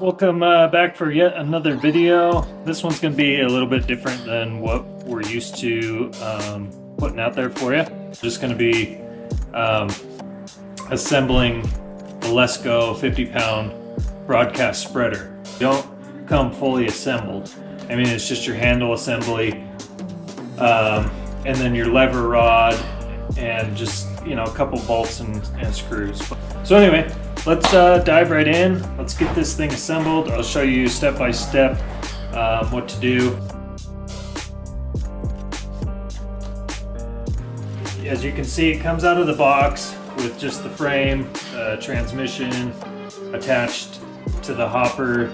Welcome back for yet another video. This one's going to be a little bit different than what we're used to putting out there for you. Just going to be assembling the Lesco 50-pound broadcast spreader. Don't come fully assembled. I mean, it's just your handle assembly and then your lever rod and just, you know, a couple bolts and screws. So anyway, let's dive right in. Let's get this thing assembled. I'll show you step by step what to do. As you can see, it comes out of the box with just the frame, transmission attached to the hopper.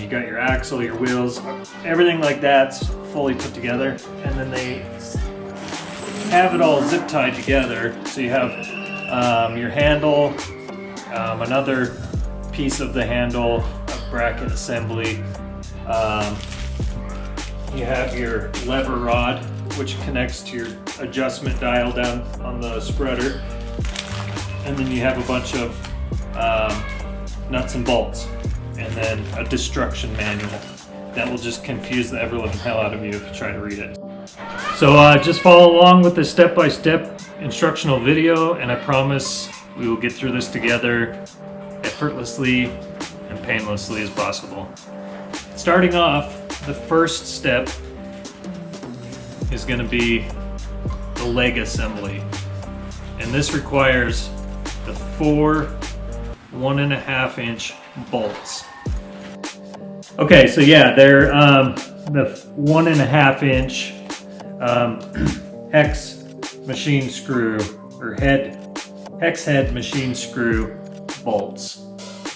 You got your axle, your wheels, everything like that's fully put together. And then they have it all zip tied together. So you have your handle, another piece of the handle, a bracket assembly. You have your lever rod, which connects to your adjustment dial down on the spreader. And then you have a bunch of nuts and bolts, and then a destruction manual that will just confuse the ever-living hell out of you if you try to read it. So just follow along with this step-by-step instructional video, and I promise we will get through this together effortlessly and painlessly as possible. Starting off, the first step is going to be the leg assembly, and this requires the 4 1.5-inch bolts. Okay, so yeah, they're the 1.5-inch hex machine screw or hex head machine screw bolts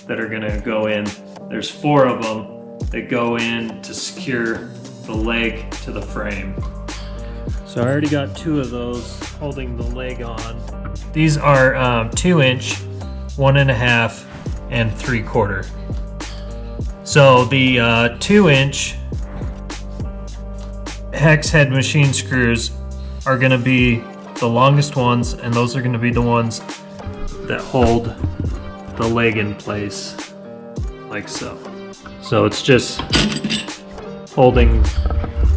that are going to go in. There's 4 of them that go in to secure the leg to the frame. So I already got 2 of those holding the leg on. These are 2-inch, 1.5, and 3/4. So the 2-inch hex head machine screws are going to be the longest ones, and those are going to be the ones that hold the leg in place, like so. So it's just holding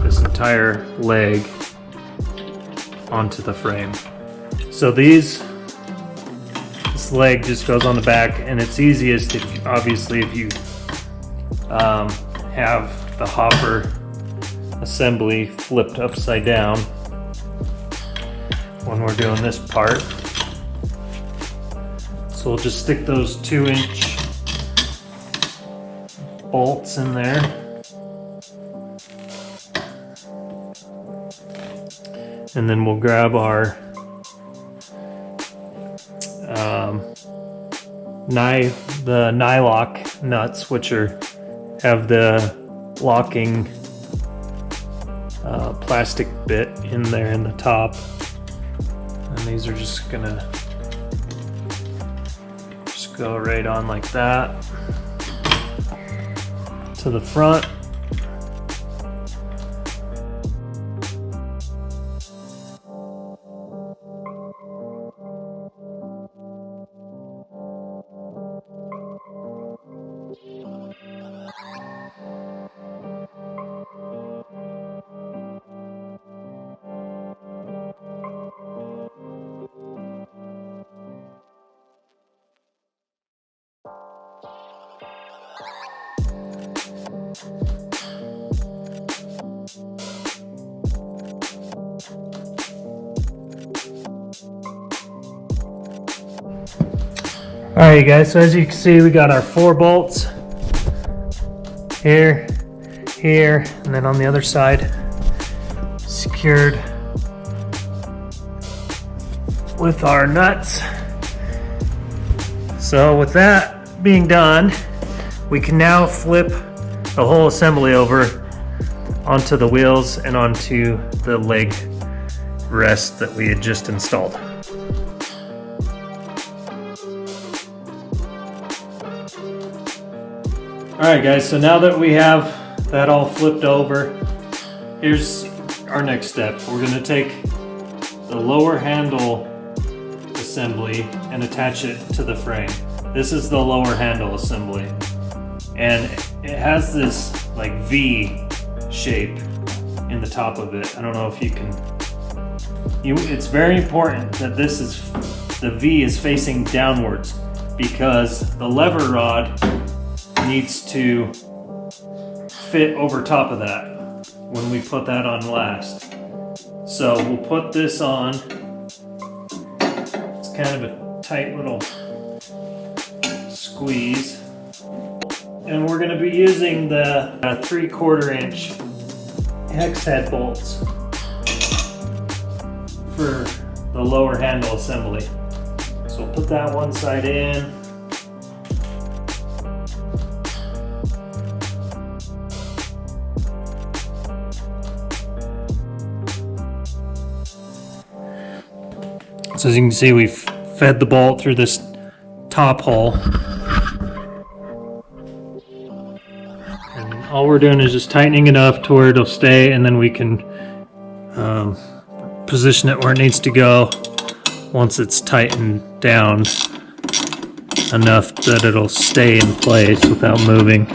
this entire leg onto the frame. So this leg just goes on the back, and it's easiest if obviously if you have the hopper assembly flipped upside down when we're doing this part. So we'll just stick those 2-inch bolts in there. And then we'll grab our the nylock nuts, which have the locking plastic bit in there in the top, and these are just gonna go right on like that to the front. Alright guys, so as you can see, we got our 4 bolts here, here, and then on the other side secured with our nuts. So with that being done, we can now flip the whole assembly over onto the wheels and onto the leg rest that we had just installed. Alright guys, so now that we have that all flipped over, here's our next step. We're going to take the lower handle assembly and attach it to the frame. This is the lower handle assembly. and it has this like V shape in the top of it. I don't know if you can. It's very important that the V is facing downwards, because the lever rod needs to fit over top of that when we put that on last. So we'll put this on. It's kind of a tight little squeeze. And we're going to be using the 3/4 inch hex head bolts for the lower handle assembly. So we'll put that one side in. So as you can see, we've fed the bolt through this top hole. And all we're doing is just tightening it up to where it'll stay, and then we can position it where it needs to go once it's tightened down enough that it'll stay in place without moving.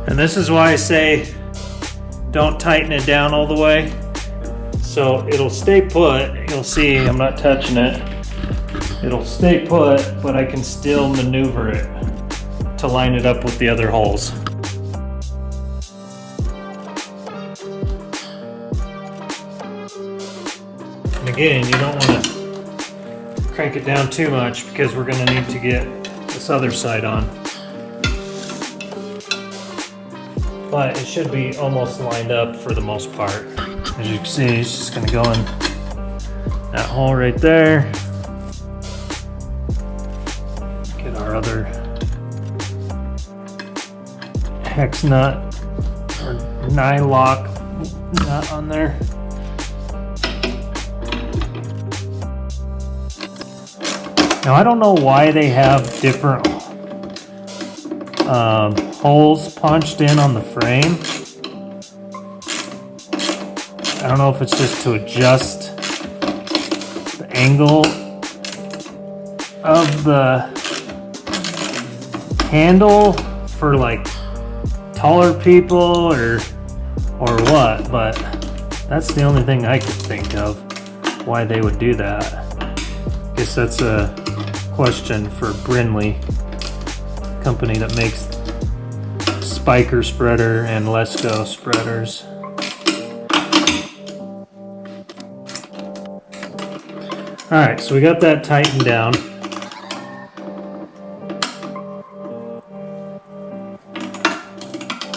And this is why I say don't tighten it down all the way. So it'll stay put. You'll see I'm not touching it. It'll stay put, but I can still maneuver it to line it up with the other holes. And again, you don't want to crank it down too much, because we're going to need to get this other side on. But it should be almost lined up for the most part. As you can see, it's just going to go in that hole right there. Get our other hex nut or nylock nut on there. Now I don't know why they have different holes punched in on the frame. I don't know if it's just to adjust the angle of the handle for like taller people or what, but that's the only thing I could think of why they would do that. Guess that's a question for Brinley, company that makes Spiker spreader and Lesco spreaders. Alright, so we got that tightened down.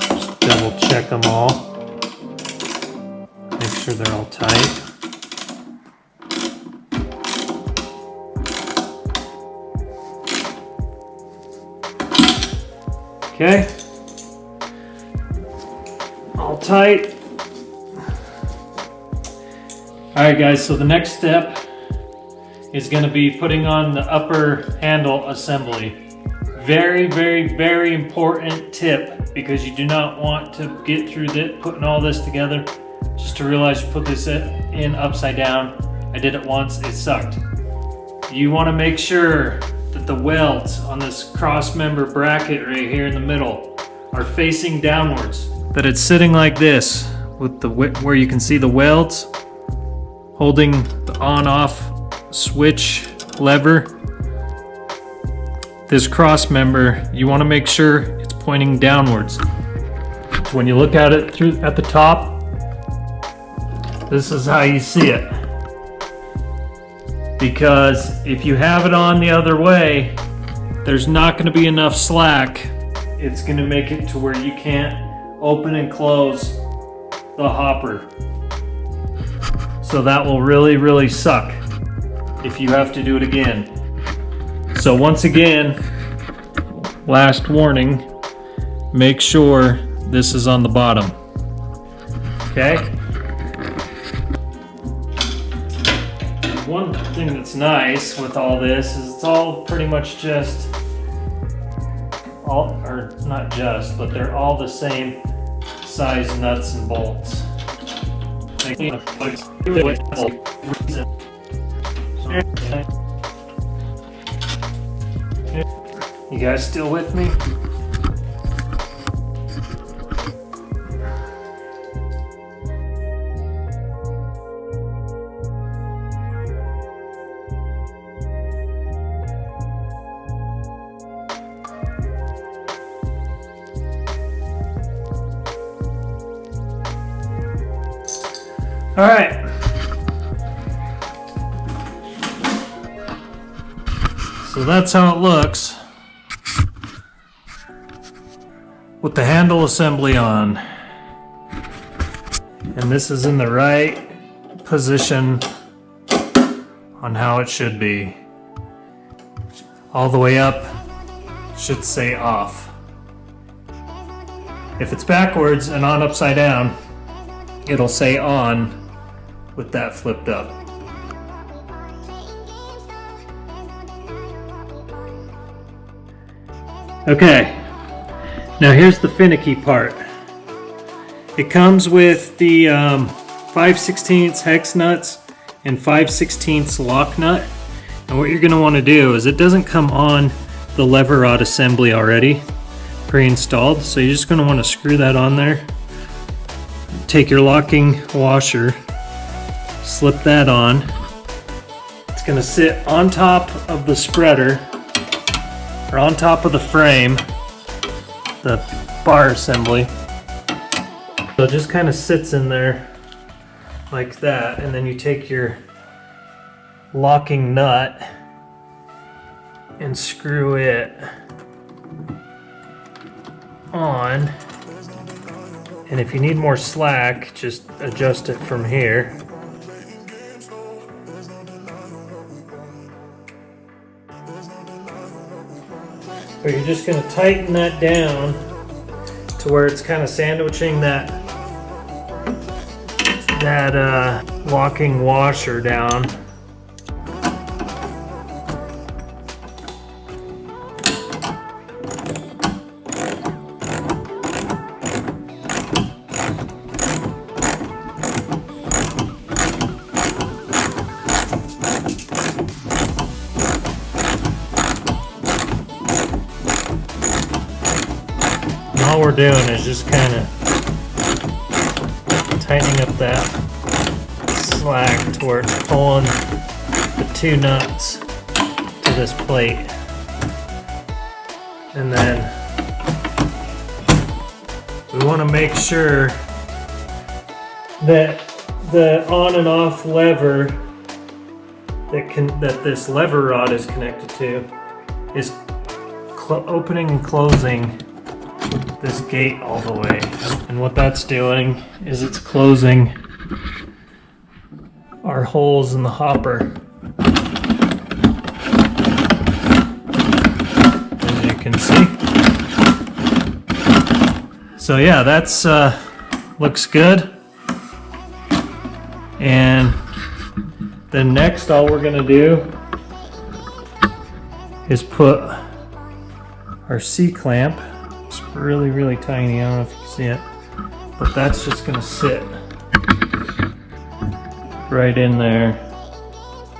Just double check them all. Make sure they're all tight. Okay. All tight. Alright guys, so the next step is going to be putting on the upper handle assembly. Very, very, very important tip, because you do not want to get through putting all this together just to realize you put this in upside down. I did it once, it sucked. You want to make sure that the welds on this cross member bracket right here in the middle are facing downwards. That it's sitting like this with the where you can see the welds holding the on-off switch lever. This cross member, you want to make sure it's pointing downwards. So when you look at it at the top, this is how you see it. Because if you have it on the other way, there's not going to be enough slack. It's going to make it to where you can't open and close the hopper. So that will really, really suck if you have to do it again. So once again, last warning, make sure this is on the bottom. Okay? one thing that's nice with all this is it's all pretty much just or not just, but they're all the same size nuts and bolts. You guys still with me? All right. So that's how it looks with the handle assembly on. And this is in the right position on how it should be. All the way up should say off. If it's backwards and on upside down, it'll say on with that flipped up. Okay, now here's the finicky part. It comes with the 5/16 hex nuts and 5/16 lock nut. And what you're going to want to do is, it doesn't come on the lever rod assembly already pre-installed, so you're just going to want to screw that on there. Take your locking washer, slip that on. It's going to sit on top of the spreader, or on top of the frame, the bar assembly. So it just kind of sits in there like that, and then you take your locking nut and screw it on. And if you need more slack, just adjust it from here. But you're just going to tighten that down to where it's kind of sandwiching that locking washer down. All we're doing is just kind of tightening up that slack to where it's pulling the two nuts to this plate. And then we want to make sure that the on and off lever that this lever rod is connected to is opening and closing this gate all the way. And what that's doing is it's closing our holes in the hopper. As you can see. So yeah, that's looks good. And then next, all we're gonna do is put our C-clamp. It's really, really tiny. I don't know if you can see it, but that's just gonna sit right in there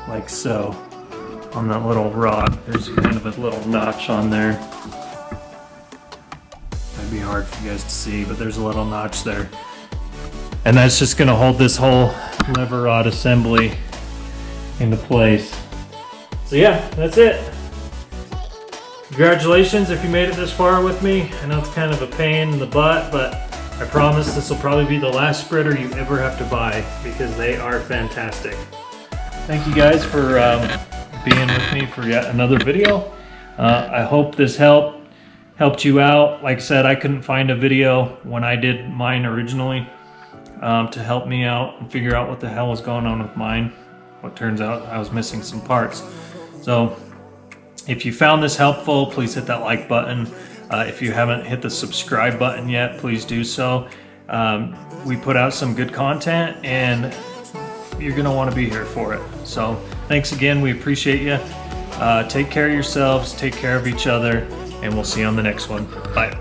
like so on that little rod. There's kind of a little notch on there. Might be hard for you guys to see, but there's a little notch there. And that's just gonna hold this whole lever rod assembly into place. So yeah, that's it. Congratulations if you made it this far with me. I know it's kind of a pain in the butt, but I promise this will probably be the last spreader you ever have to buy, because they are fantastic. Thank you guys for being with me for yet another video. I hope this helped you out. Like I said, I couldn't find a video when I did mine originally to help me out and figure out what the hell was going on with mine. What turns out I was missing some parts. So if you found this helpful, please hit that like button. If you haven't hit the subscribe button yet, please do so. We put out some good content, and you're gonna want to be here for it. So thanks again, we appreciate you. Take care of yourselves, take care of each other, and we'll see you on the next one. Bye.